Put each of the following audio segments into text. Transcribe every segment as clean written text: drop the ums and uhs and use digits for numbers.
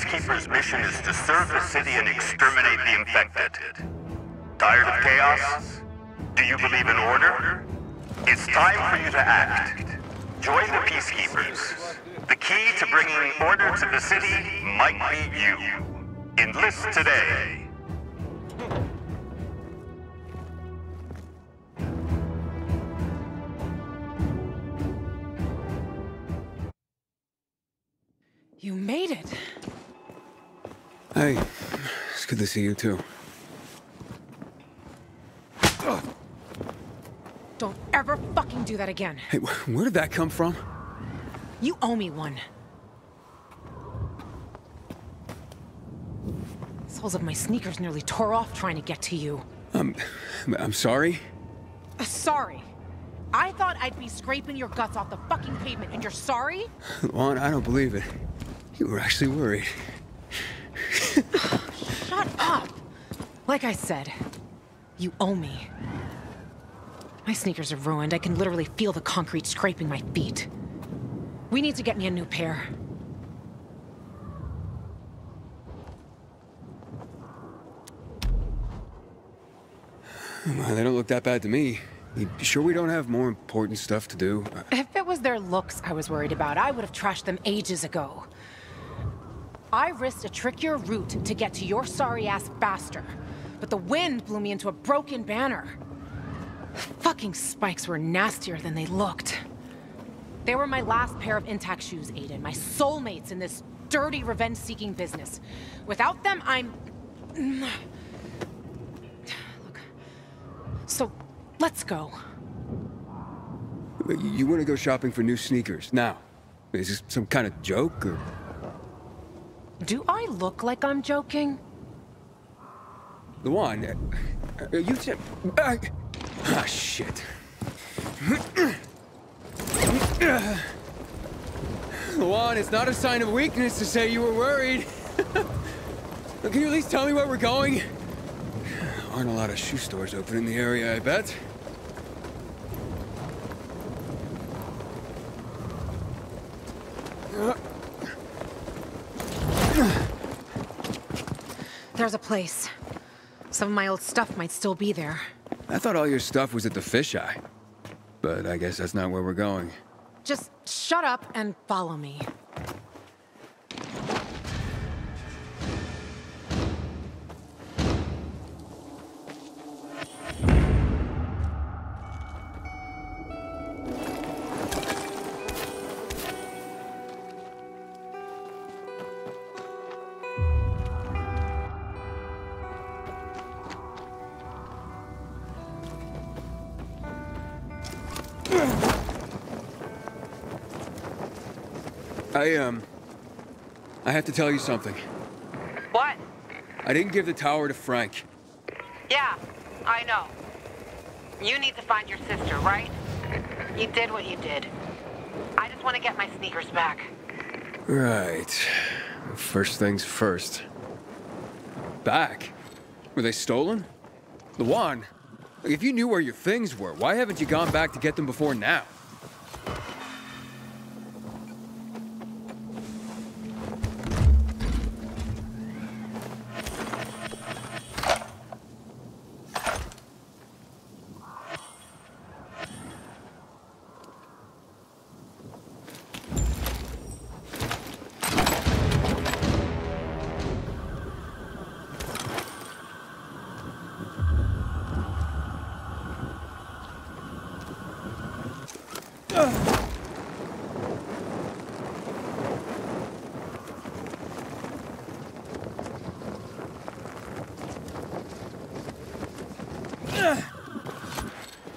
Peacekeeper's mission is to serve the city and exterminate the infected. Tired of chaos? Do you believe in order? It's time for you to act. Join the Peacekeepers. The key to bringing order to the city might be you. Enlist today. You made it. Hey, it's good to see you too. Don't ever fucking do that again. Hey, where did that come from? You owe me one. Soles of my sneakers nearly tore off trying to get to you. I'm sorry? Sorry. I thought I'd be scraping your guts off the fucking pavement, and you're sorry? Juan, I don't believe it. You were actually worried. Shut up! Like I said, you owe me. My sneakers are ruined. I can literally feel the concrete scraping my feet. We need to get me a new pair. Well, they don't look that bad to me. You sure we don't have more important stuff to do? If it was their looks I was worried about, I would have trashed them ages ago. I risked a trickier route to get to your sorry ass faster, but the wind blew me into a broken banner. Fucking spikes were nastier than they looked. They were my last pair of intact shoes, Aiden. My soulmates in this dirty revenge-seeking business. Without them, I'm... Look. So, let's go. You want to go shopping for new sneakers now? Is this some kind of joke, or...? Do I look like I'm joking? The one... you said... Ah, shit. Juan, it's not a sign of weakness to say you were worried. Can you at least tell me where we're going? Aren't a lot of shoe stores open in the area, I bet. There's a place. Some of my old stuff might still be there. I thought all your stuff was at the fisheye. But I guess that's not where we're going. Just shut up and follow me. I have to tell you something. What? I didn't give the tower to Frank. Yeah, I know. You need to find your sister, right? You did what you did. I just want to get my sneakers back. Right. First things first. Back? Were they stolen? Luan, if you knew where your things were, why haven't you gone back to get them before now?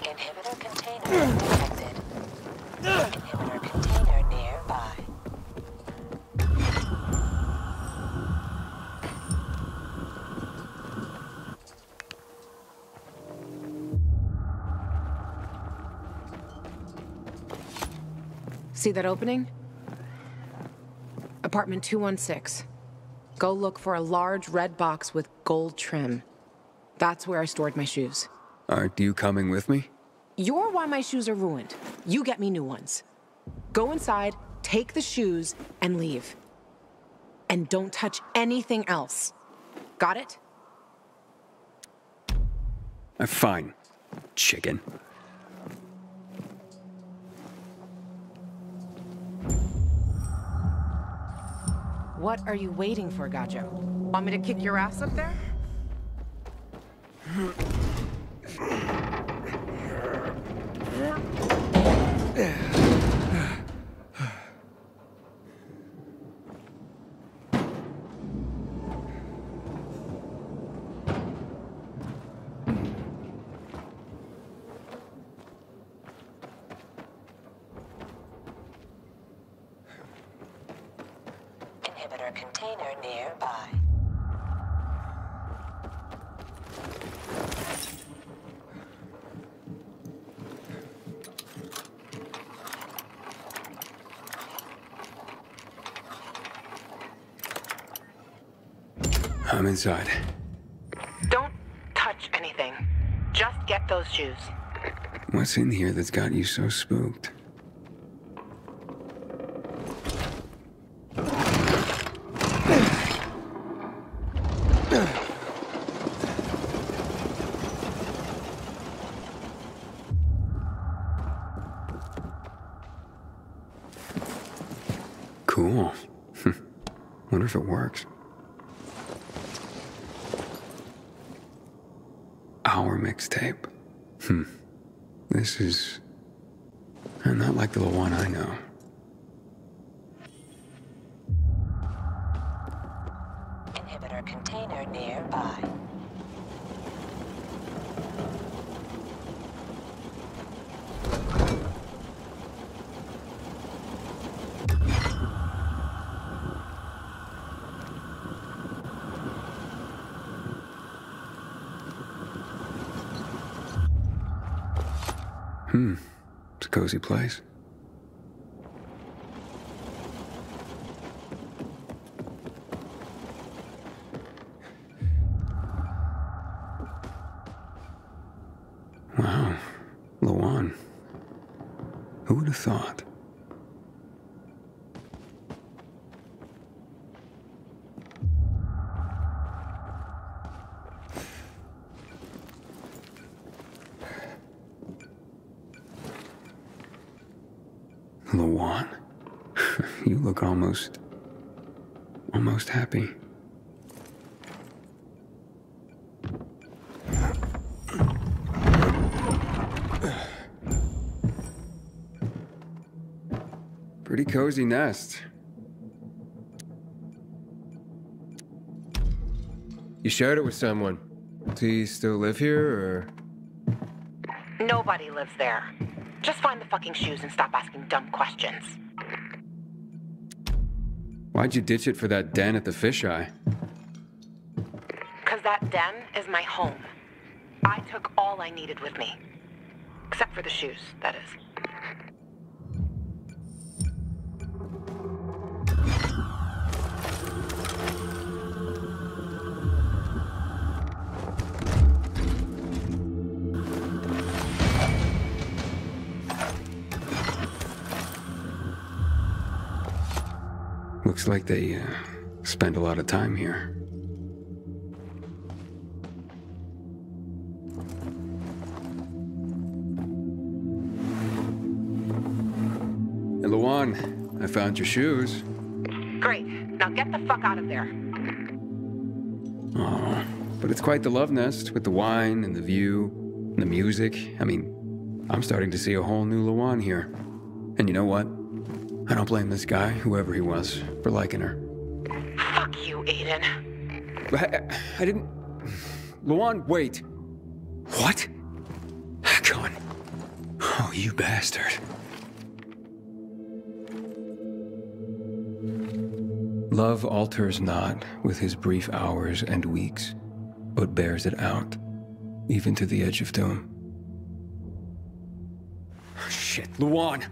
Inhibitor container detected. Inhibitor container nearby. See that opening? Apartment 216. Go look for a large red box with gold trim. That's where I stored my shoes. Aren't you coming with me? You're why my shoes are ruined. You get me new ones. Go inside, take the shoes, and leave. and don't touch anything else. Got it? Fine, chicken. What are you waiting for, Gajo? Want me to kick your ass up there? Inhibitor container nearby. I'm inside. Don't touch anything. Just get those shoes. What's in here that's got you so spooked? Cool. Wonder if it works. Our mixtape. This is not like the one I know. Inhibitor container nearby. It's a cozy place. Wow, Lawan. Who would have thought? Lawan, you look almost happy. Pretty cozy nest. You shared it with someone. Does he still live here, or? Nobody lives there. Just find the fucking shoes and stop asking dumb questions. Why'd you ditch it for that den at the fisheye? 'Cause that den is my home. I took all I needed with me. Except for the shoes, that is. Looks like they spend a lot of time here. Hey, Lawan, I found your shoes. Great. Now get the fuck out of there. Oh, but it's quite the love nest with the wine and the view and the music. I mean, I'm starting to see a whole new Lawan here. And you know what? I don't blame this guy, whoever he was, for liking her. Fuck you, Aiden. I didn't... Lawan, wait. What? Gone. Oh, you bastard. Love alters not with his brief hours and weeks, but bears it out, even to the edge of doom. Shit, Lawan!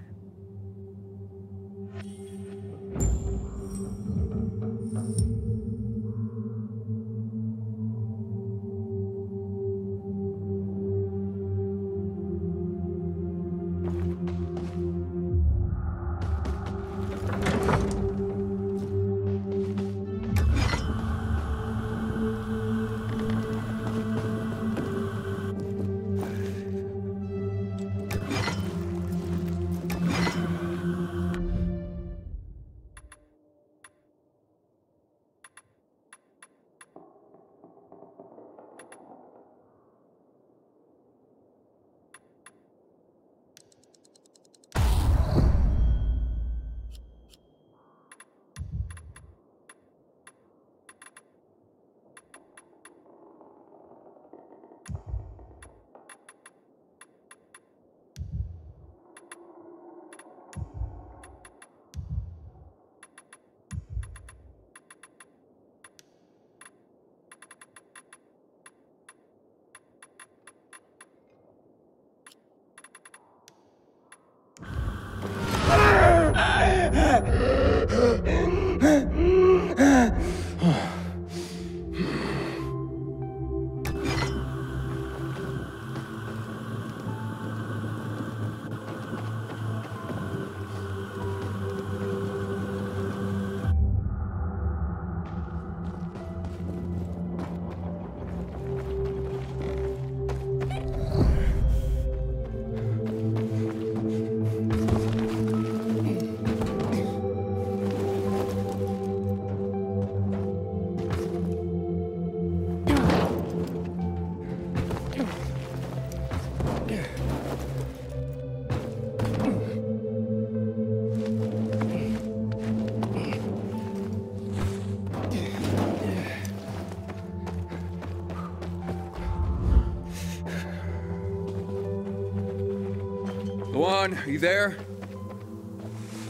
Luan, are you there?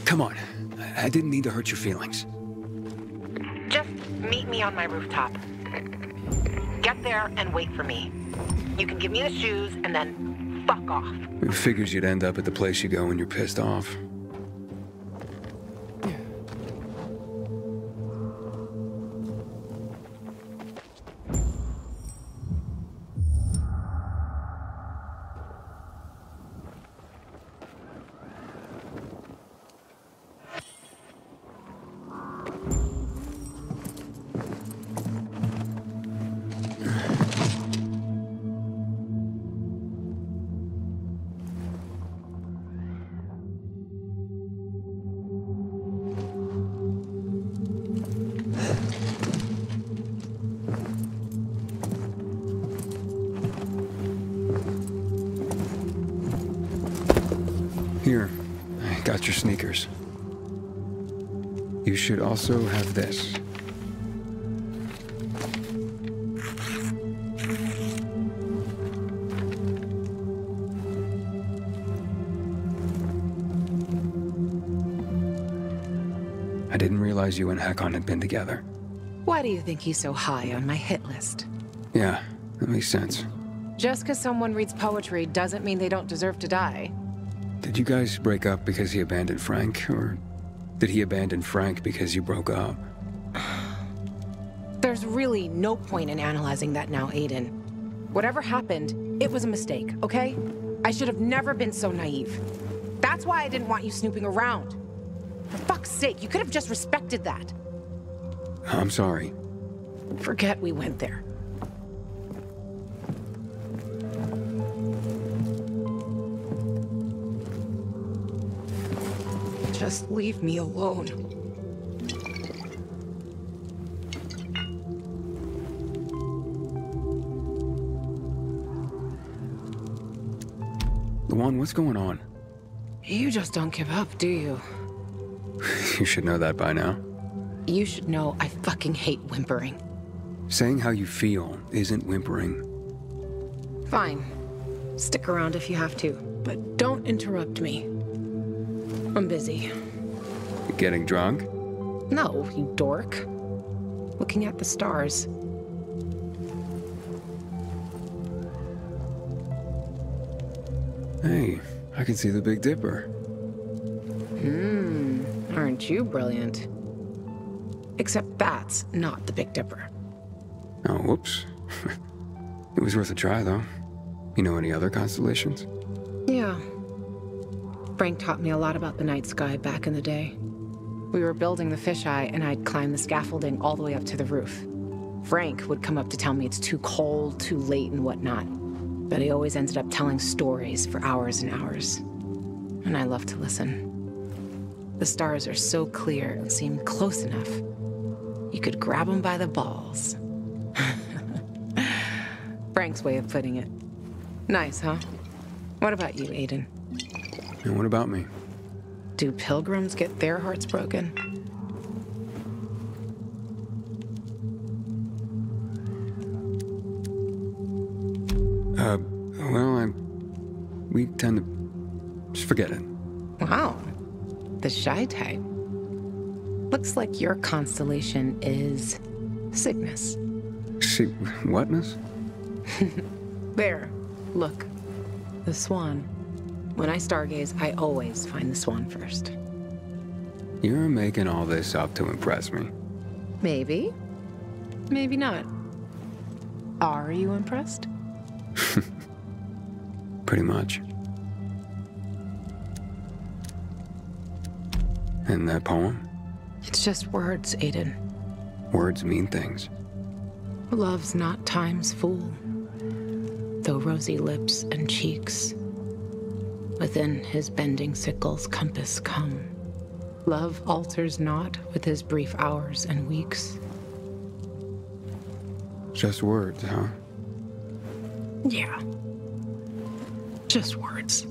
Come on. I didn't mean to hurt your feelings. Just meet me on my rooftop. Get there and wait for me. You can give me the shoes and then fuck off. It figures you'd end up at the place you go when you're pissed off. Here, I got your sneakers. You should also have this. I didn't realize you and Hakon had been together. Why do you think he's so high on my hit list? Yeah, that makes sense. Just because someone reads poetry doesn't mean they don't deserve to die. Did you guys break up because he abandoned Frank, or did he abandon Frank because you broke up? There's really no point in analyzing that now, Aiden. Whatever happened, it was a mistake, okay? I should have never been so naive. That's why I didn't want you snooping around. For fuck's sake, you could have just respected that. I'm sorry. Forget we went there. Just leave me alone. Luan, what's going on? You just don't give up, do you? You should know that by now. You should know I fucking hate whimpering. Saying how you feel isn't whimpering. Fine. Stick around if you have to, but don't interrupt me. I'm busy. You getting drunk? No, you dork. Looking at the stars. Hey, I can see the Big Dipper. Aren't you brilliant? Except that's not the Big Dipper. Oh, whoops. It was worth a try, though. You know any other constellations? Yeah. Frank taught me a lot about the night sky back in the day. We were building the fisheye, and I'd climb the scaffolding all the way up to the roof. Frank would come up to tell me it's too cold, too late, and whatnot. But he always ended up telling stories for hours and hours. And I love to listen. The stars are so clear and seem close enough. You could grab them by the balls. Frank's way of putting it. Nice, huh? What about you, Aiden? And what about me? Do pilgrims get their hearts broken? Well, we tend to just forget it. Wow. The shy type. Looks like your constellation is Cygnus. See, whatness? There. Look. The swan. When I stargaze, I always find the swan first. You're making all this up to impress me. Maybe. Maybe not. Are you impressed? Pretty much. And that poem? It's just words, Aiden. Words mean things. Love's not time's fool. Though rosy lips and cheeks within his bending sickle's compass come. Love alters not with his brief hours and weeks. Just words, huh? Yeah. Just words.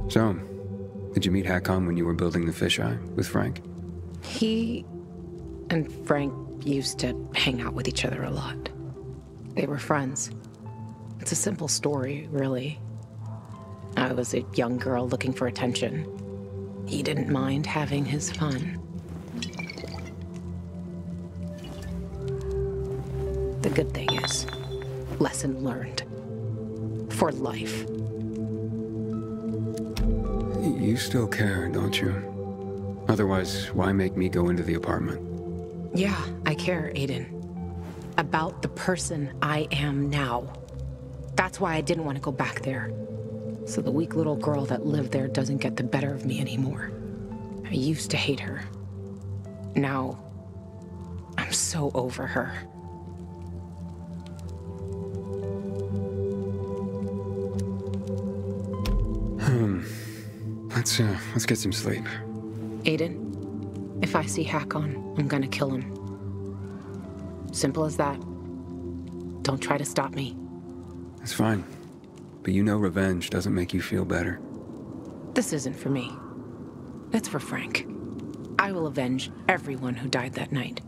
So, did you meet Hakon when you were building the fisheye with Frank? He and Frank used to hang out with each other a lot. They were friends. It's a simple story, really. I was a young girl looking for attention. He didn't mind having his fun. The good thing is, lesson learned. For life. You still care, don't you? Otherwise, why make me go into the apartment? Yeah, I care, Aiden. About the person I am now. That's why I didn't want to go back there. So the weak little girl that lived there doesn't get the better of me anymore. I used to hate her. Now, I'm so over her. Let's get some sleep. Aiden, if I see Hakon, I'm gonna kill him. Simple as that. Don't try to stop me. It's fine. But you know revenge doesn't make you feel better. This isn't for me. It's for Frank. I will avenge everyone who died that night.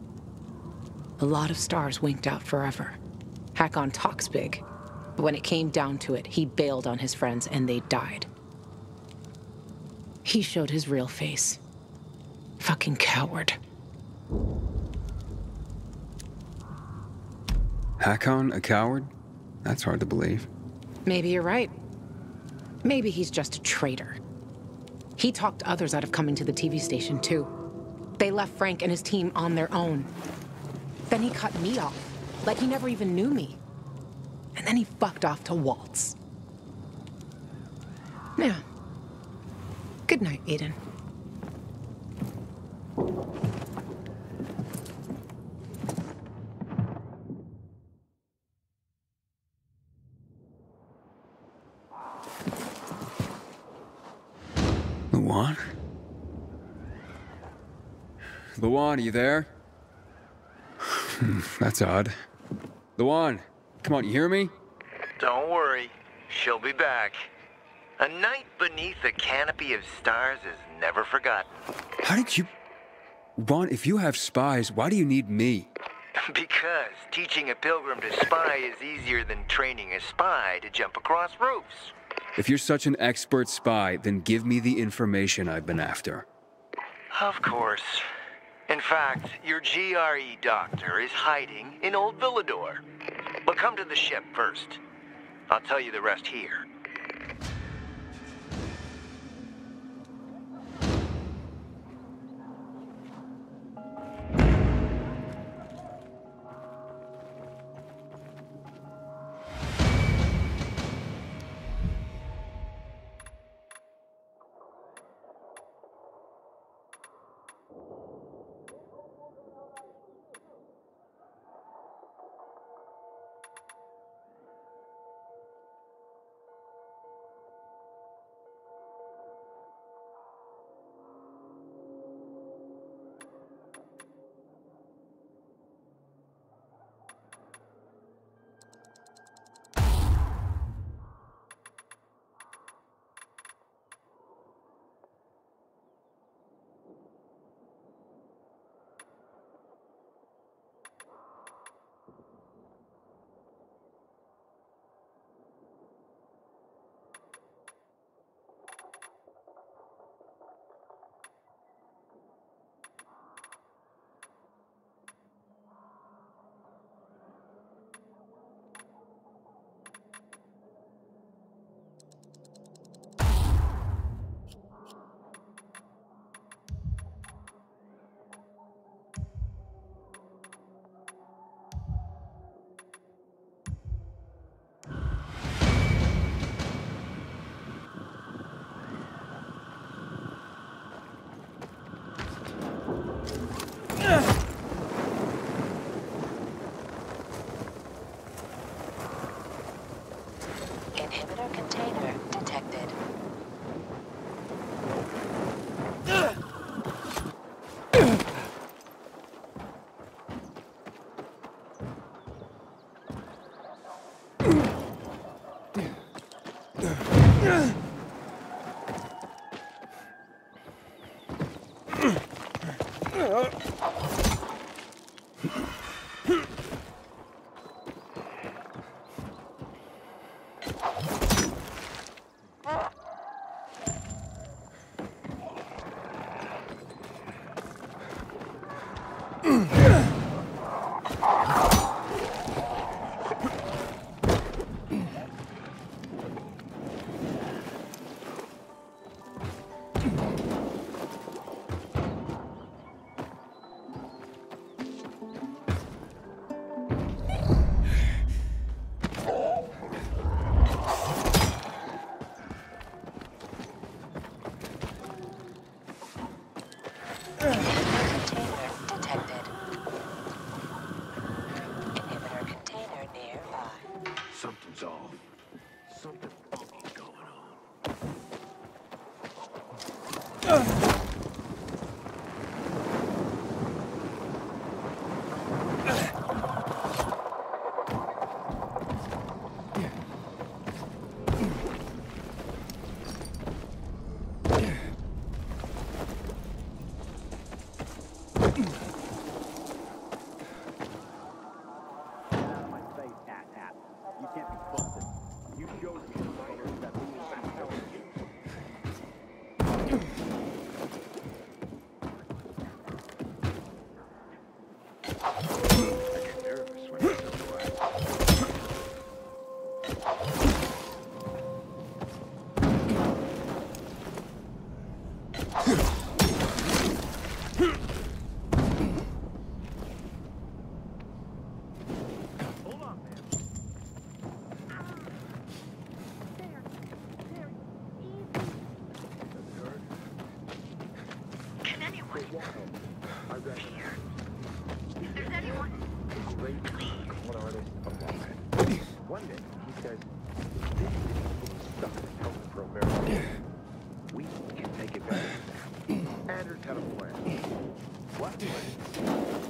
A lot of stars winked out forever. Hakon talks big, but when it came down to it, he bailed on his friends and they died. He showed his real face. Fucking coward. Hakon, a coward? That's hard to believe. Maybe you're right. Maybe he's just a traitor. He talked others out of coming to the TV station, too. They left Frank and his team on their own. Then he cut me off, like he never even knew me. And then he fucked off to waltz. Yeah. Good night, Aiden. Luan? Luan, are you there? That's odd. Luan, come on, you hear me? Don't worry, she'll be back. A night beneath a canopy of stars is never forgotten. How did you... Luan, if you have spies, why do you need me? Because teaching a pilgrim to spy is easier than training a spy to jump across roofs. If you're such an expert spy, then give me the information I've been after. Of course. In fact, your GRE doctor is hiding in Old Villador. But come to the ship first. I'll tell you the rest here. Inhibitor container detected.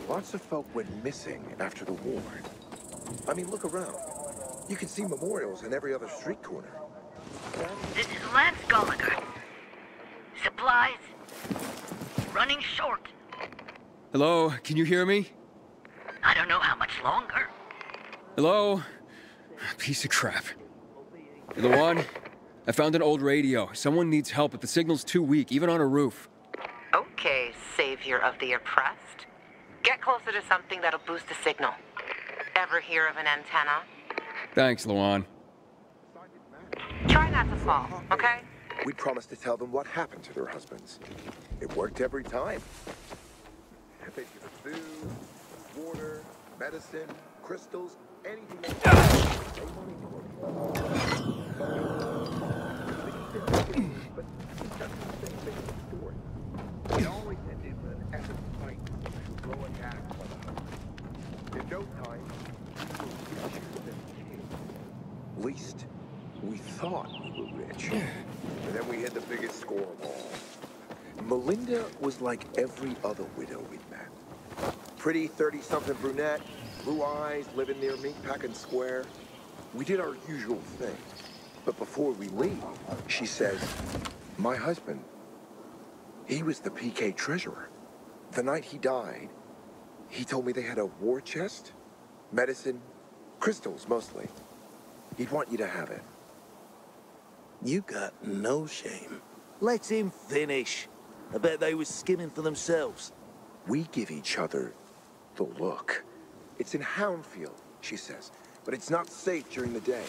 Lots of folk went missing after the war. I mean, look around. You can see memorials in every other street corner. This is Lance Gallagher. Supplies running short. Hello, can you hear me? I don't know how much longer. Hello? Piece of crap. The one? I found an old radio. Someone needs help, but the signal's too weak, even on a roof. Okay, savior of the oppressed. Get closer to something that'll boost the signal. Ever hear of an antenna? Thanks, Luan. Try not to fall, okay? We promised to tell them what happened to their husbands. It worked every time. They give us food, water, medicine, crystals, anything they wanted. But that's the same thing in the story. It always ended with an epic fight. Blowing axe on the house. In no time, at least we thought we were rich. And then we hit the biggest score of all. Melinda was like every other widow we'd met. Pretty 30-something brunette, blue eyes, living near Meatpacking Square. We did our usual thing. But before we leave, she says, my husband, he was the PK treasurer. The night he died, he told me they had a war chest, medicine, crystals mostly. He'd want you to have it. You got no shame. Let him finish. I bet they was skimming for themselves. We give each other the look. It's in Houndfield, she says, but it's not safe during the day.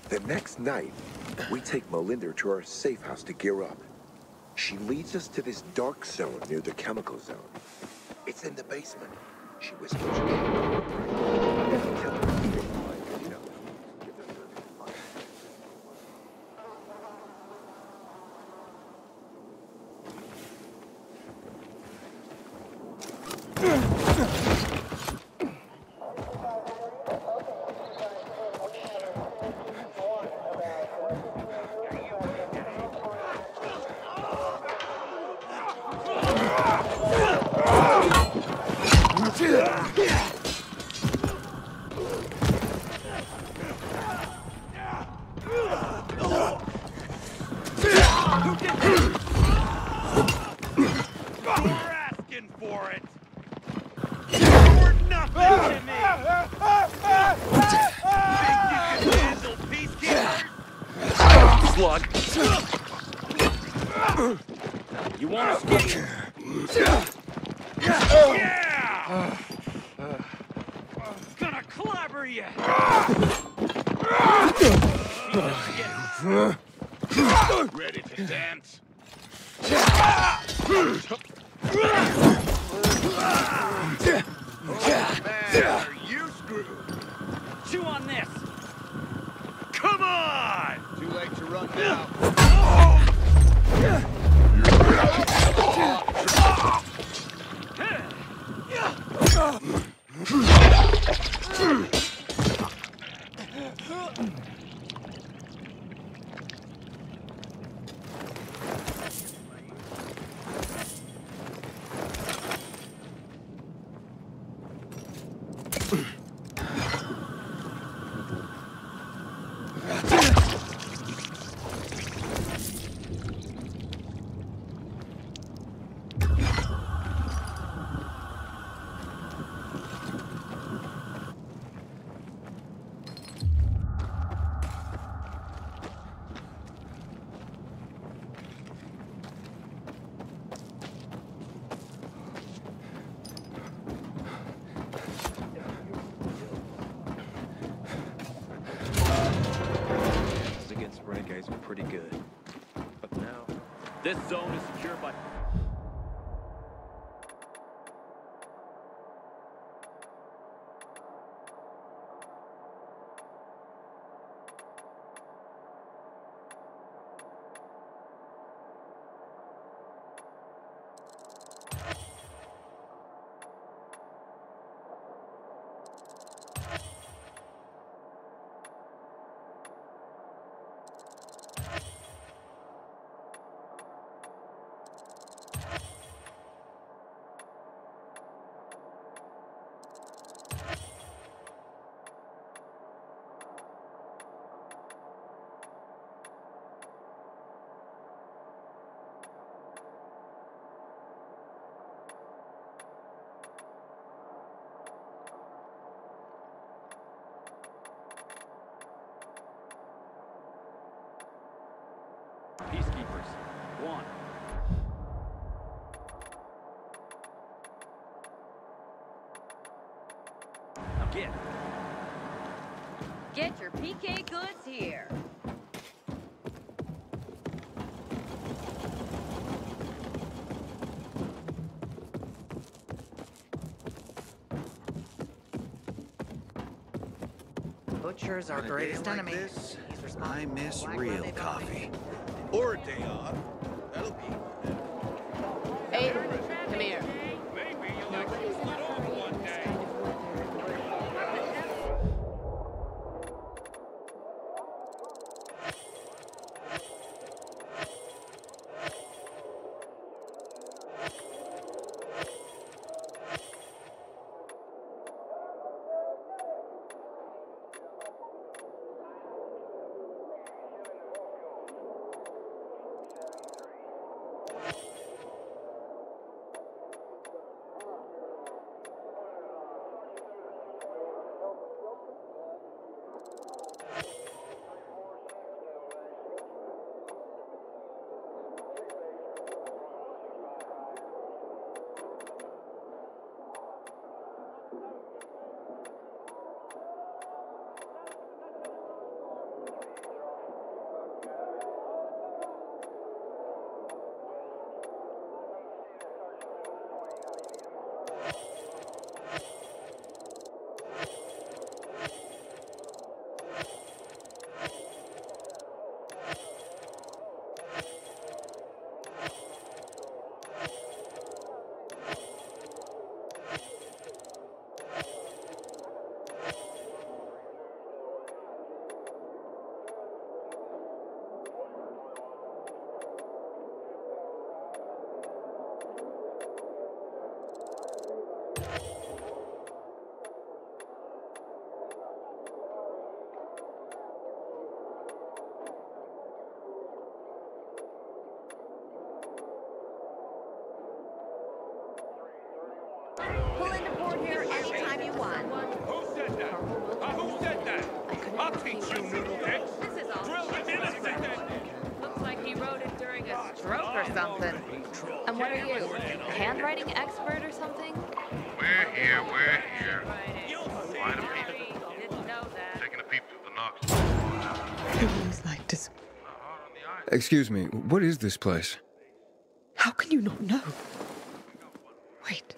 The next night, we take Melinda to our safe house to gear up. She leads us to this dark zone near the chemical zone. It's in the basement, she whispers. You want to skate? Yeah! Gonna clobber you! Ready to dance? Man, are you screwed? Chew on this! Come on! Too late to run now. guys are pretty good. But now... This zone is secure by... Peacekeepers, 1. Now get. Get your PK goods here. Butchers are greatest enemy. I miss real coffee. Or a day off. That'll be. Hey, come here. Maybe you'll actually split over one day. Pull into port here anytime you want. Who said that? Who said that? I'll teach you, little dicks. This is all. Drill the innocent. Looks like he wrote it during a stroke or something. And what are you? Handwriting expert or something? We're here. Why the people? Didn't know that. Taking a peep through the knocks. It was like this. Excuse me, what is this place? How can you not know? Wait.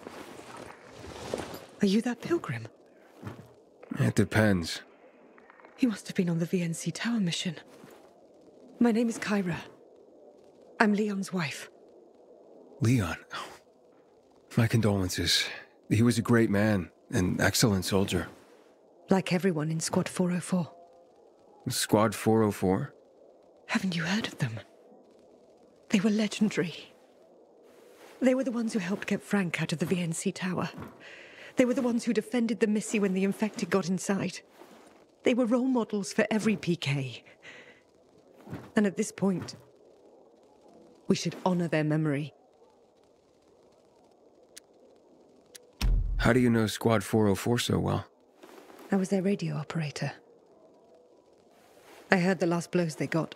Are you that pilgrim? It depends. You must have been on the VNC Tower mission. My name is Kyra. I'm Leon's wife. Leon? Oh. My condolences. He was a great man, an excellent soldier. Like everyone in Squad 404. Squad 404? Haven't you heard of them? They were legendary. They were the ones who helped get Frank out of the VNC Tower. They were the ones who defended the Missy when the infected got inside. They were role models for every PK. And at this point, we should honor their memory. How do you know Squad 404 so well? I was their radio operator. I heard the last blows they got.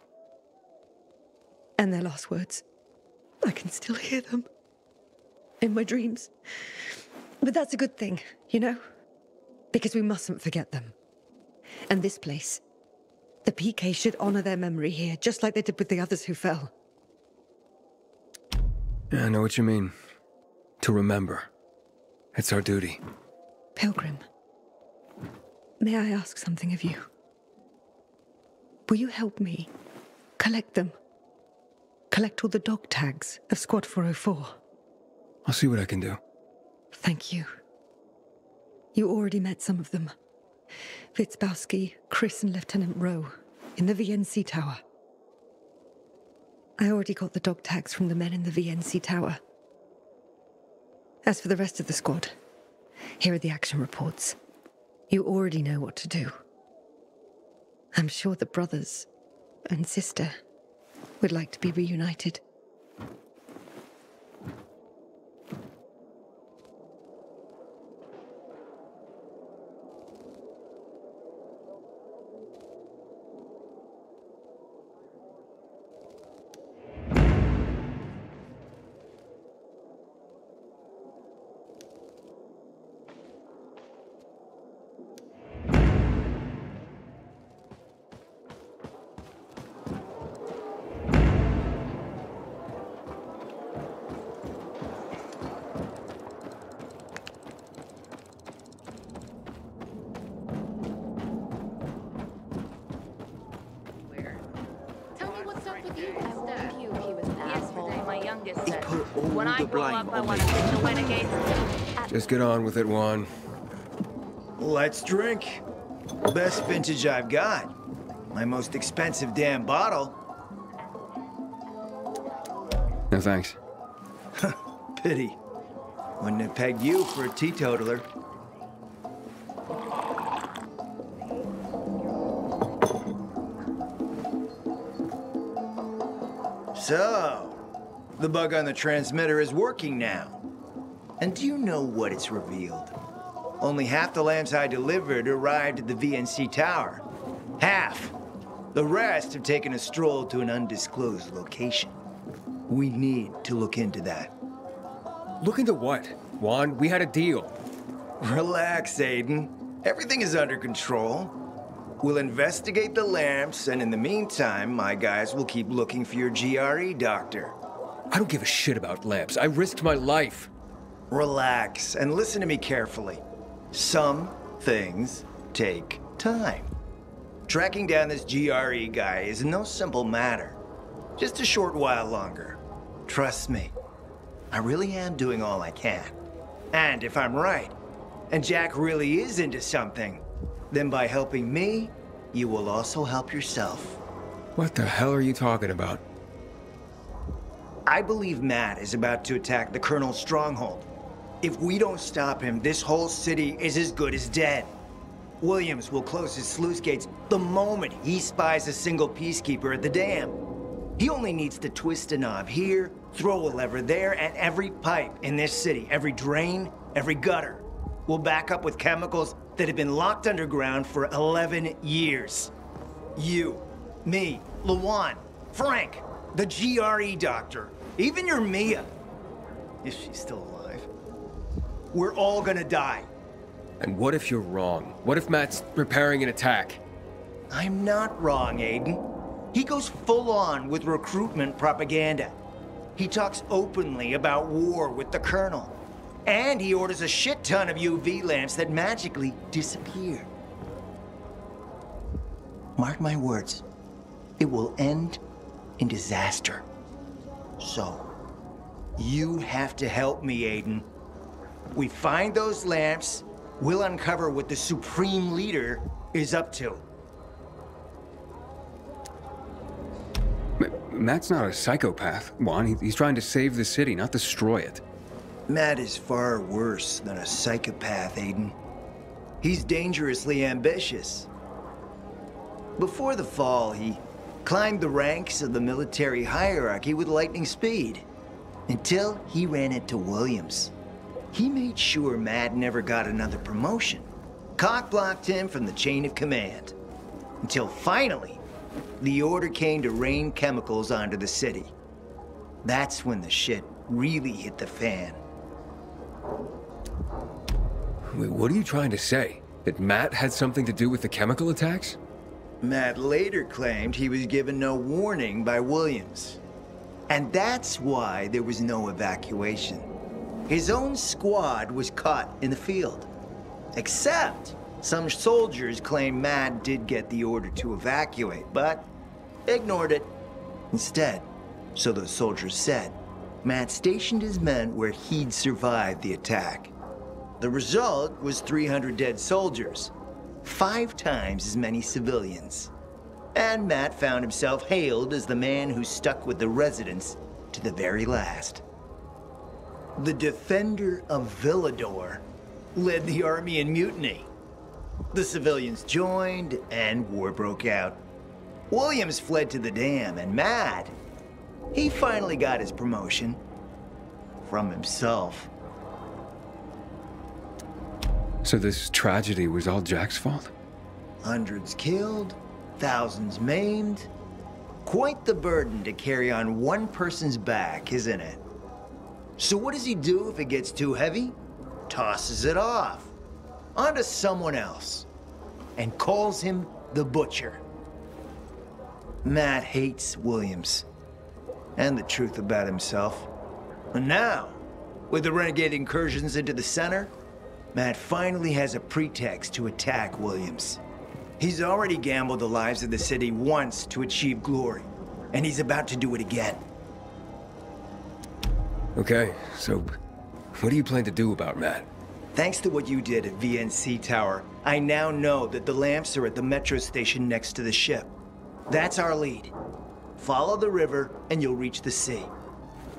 And their last words. I can still hear them. In my dreams. But that's a good thing, you know? Because we mustn't forget them. And this place The PK should honor their memory here, just like they did with the others who fell. Yeah, I know what you mean. To remember. It's our duty. Pilgrim, may I ask something of you? Will you help me collect them? Collect all the dog tags of Squad 404? I'll see what I can do. Thank you. You already met some of them. Witzbowski, Chris, and Lieutenant Rowe in the VNC Tower. I already got the dog tags from the men in the VNC Tower. As for the rest of the squad, here are the action reports. You already know what to do. I'm sure the brothers and sister would like to be reunited. Just get on with it, Juan. Let's drink. Best vintage I've got. My most expensive damn bottle. No thanks. Pity. Wouldn't have pegged you for a teetotaler. So, the bug on the transmitter is working now. And do you know what it's revealed? Only half the lamps I delivered arrived at the VNC Tower. Half. The rest have taken a stroll to an undisclosed location. We need to look into that. Look into what? Juan, we had a deal. Relax, Aiden. Everything is under control. We'll investigate the lamps, and in the meantime, my guys will keep looking for your GRE doctor. I don't give a shit about lamps. I risked my life. Relax, and listen to me carefully. Some things take time. Tracking down this GRE guy is no simple matter. Just a short while longer. Trust me. I really am doing all I can. And if I'm right, and Jack really is into something, then by helping me, you will also help yourself. What the hell are you talking about? I believe Matt is about to attack the Colonel's stronghold. If we don't stop him, this whole city is as good as dead. Williams will close his sluice gates the moment he spies a single peacekeeper at the dam. He only needs to twist a knob here, throw a lever there, and every pipe in this city, every drain, every gutter, will back up with chemicals that have been locked underground for 11 years. You, me, Luan, Frank, the GRE doctor, even your Mia, if she's still alive. We're all gonna die. And what if you're wrong? What if Matt's preparing an attack? I'm not wrong, Aiden. He goes full on with recruitment propaganda. He talks openly about war with the Colonel. And he orders a shit ton of UV lamps that magically disappear. Mark my words, it will end in disaster. So, you have to help me, Aiden. We find those lamps, we'll uncover what the Supreme Leader is up to. Matt's not a psychopath, Juan. He's trying to save the city, not destroy it. Matt is far worse than a psychopath, Aiden. He's dangerously ambitious. Before the fall, he climbed the ranks of the military hierarchy with lightning speed, until he ran into Williams. He made sure Matt never got another promotion, cock-blocked him from the chain of command, until finally, the order came to rain chemicals onto the city. That's when the shit really hit the fan. Wait, what are you trying to say? That Matt had something to do with the chemical attacks? Matt later claimed he was given no warning by Williams. And that's why there was no evacuation. His own squad was caught in the field. Except, some soldiers claim Matt did get the order to evacuate, but ignored it. Instead, so the soldiers said, Matt stationed his men where he'd survived the attack. The result was 300 dead soldiers, 5 times as many civilians. And Matt found himself hailed as the man who stuck with the residents to the very last. The defender of Villador led the army in mutiny. The civilians joined, and war broke out. Williams fled to the dam, and Matt, he finally got his promotion from himself. So this tragedy was all Jack's fault? Hundreds killed, thousands maimed. Quite the burden to carry on one person's back, isn't it? So what does he do if it gets too heavy? Tosses it off onto someone else and calls him the Butcher. Matt hates Williams and the truth about himself. And now, with the renegade incursions into the center, Matt finally has a pretext to attack Williams. He's already gambled the lives of the city once to achieve glory, and he's about to do it again. Okay, so what do you plan to do about Matt? Thanks to what you did at VNC Tower, I now know that the lamps are at the metro station next to the ship. That's our lead. Follow the river and you'll reach the sea.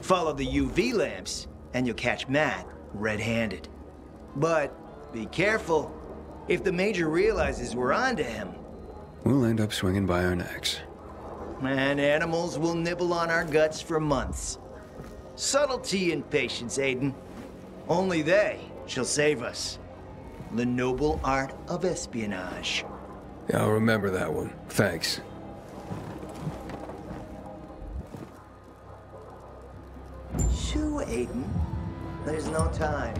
Follow the UV lamps and you'll catch Matt red-handed. But be careful. If the Major realizes we're onto him, We'll end up swinging by our necks. and animals will nibble on our guts for months. Subtlety and patience, Aiden. Only they shall save us. The noble art of espionage. Yeah, I'll remember that one. Thanks. Shoo, Aiden. There's no time.